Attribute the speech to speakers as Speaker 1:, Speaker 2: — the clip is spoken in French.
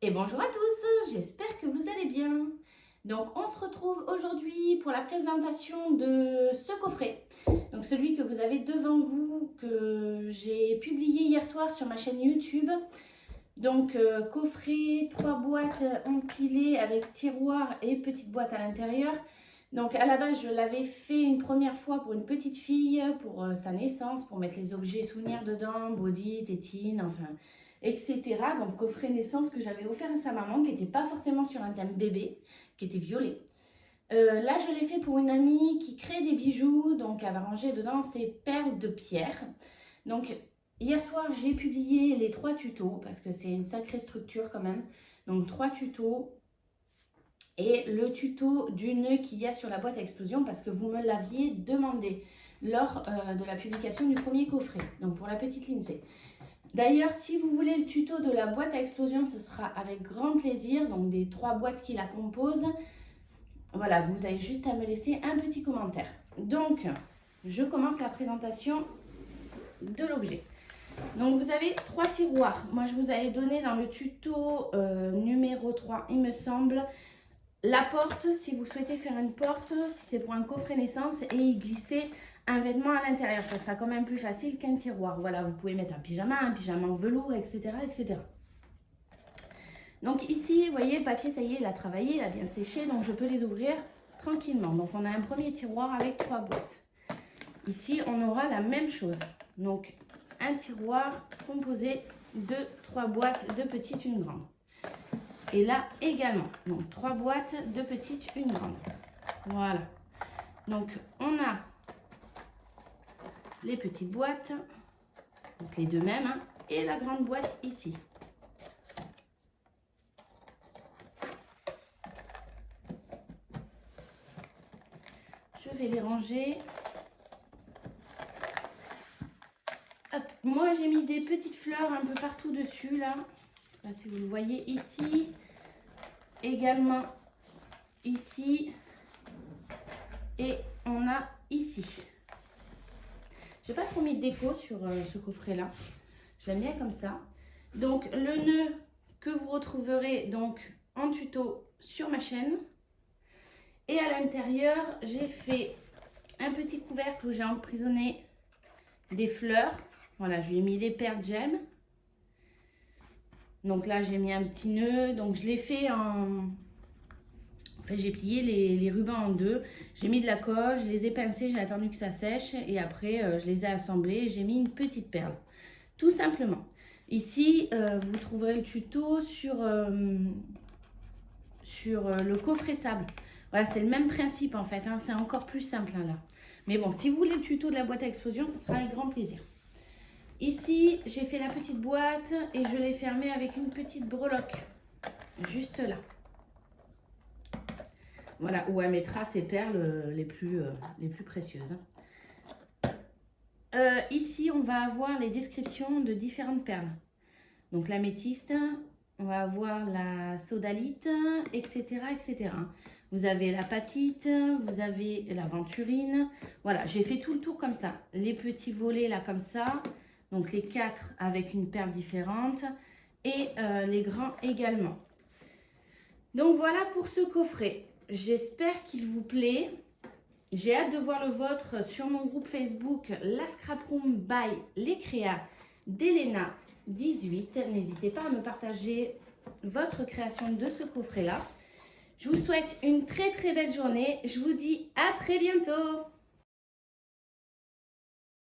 Speaker 1: Et bonjour à tous, j'espère que vous allez bien. Donc on se retrouve aujourd'hui pour la présentation de ce coffret. Donc celui que vous avez devant vous, que j'ai publié hier soir sur ma chaîne YouTube. Donc coffret, 3 boîtes empilées avec tiroir et petite boîte à l'intérieur. Donc à la base je l'avais fait une première fois pour une petite fille, pour sa naissance, pour mettre les objets souvenirs dedans, body, tétine, enfin etc. Donc coffret naissance que j'avais offert à sa maman, qui n'était pas forcément sur un thème bébé, qui était violet. Là je l'ai fait pour une amie qui crée des bijoux, donc elle va ranger dedans ses perles de pierre. Donc hier soir j'ai publié les 3 tutos, parce que c'est une sacrée structure quand même. Donc 3 tutos. Et le tuto du nœud qu'il y a sur la boîte à explosion, parce que vous me l'aviez demandé lors de la publication du premier coffret, donc pour la petite Lindsay. D'ailleurs, si vous voulez le tuto de la boîte à explosion, ce sera avec grand plaisir, donc des 3 boîtes qui la composent. Voilà, vous avez juste à me laisser un petit commentaire. Donc, je commence la présentation de l'objet. Donc, vous avez 3 tiroirs. Moi, je vous avais donné dans le tuto numéro 3, il me semble, la porte, si vous souhaitez faire une porte, si c'est pour un coffret naissance, et y glisser un vêtement à l'intérieur. Ça sera quand même plus facile qu'un tiroir. Voilà, vous pouvez mettre un pyjama en velours, etc., etc. Donc ici, vous voyez, le papier, ça y est, il a travaillé, il a bien séché, donc je peux les ouvrir tranquillement. Donc on a un premier tiroir avec 3 boîtes. Ici, on aura la même chose. Donc un tiroir composé de 3 boîtes, de petites, une grande. Et là également, donc 3 boîtes, de petites, une grande. Voilà. Donc on a les petites boîtes, donc les deux mêmes, hein, et la grande boîte ici. Je vais les ranger. Hop. Moi j'ai mis des petites fleurs un peu partout dessus là. Je ne sais pas si vous le voyez ici, également ici, et on a ici. J'ai pas trop mis de déco sur ce coffret là, je l'aime bien comme ça. Donc le nœud que vous retrouverez donc en tuto sur ma chaîne, et à l'intérieur j'ai fait un petit couvercle où j'ai emprisonné des fleurs. Voilà, je lui ai mis des perles gemmes. Donc là j'ai mis un petit nœud, donc je l'ai fait en... Enfin, j'ai plié les rubans en deux, j'ai mis de la colle, je les ai pincés, j'ai attendu que ça sèche et après je les ai assemblés et j'ai mis une petite perle, tout simplement. Ici, vous trouverez le tuto sur le coffret sable. Voilà, c'est le même principe en fait, hein, c'est encore plus simple hein, là. Mais bon, si vous voulez le tuto de la boîte à explosion, ça sera avec grand plaisir. Ici, j'ai fait la petite boîte et je l'ai fermée avec une petite breloque, juste là. Voilà, où elle mettra ses perles les plus précieuses. Ici, on va avoir les descriptions de différentes perles. Donc l'améthyste, on va avoir la sodalite, etc., etc. Vous avez la patite, vous avez l'aventurine. Voilà, j'ai fait tout le tour comme ça. Les petits volets là comme ça. Donc les 4 avec une perle différente. Et les grands également. Donc voilà pour ce coffret. J'espère qu'il vous plaît. J'ai hâte de voir le vôtre sur mon groupe Facebook La Scrap Room by Les Créas d'Elena 18. N'hésitez pas à me partager votre création de ce coffret-là. Je vous souhaite une très très belle journée. Je vous dis à très bientôt.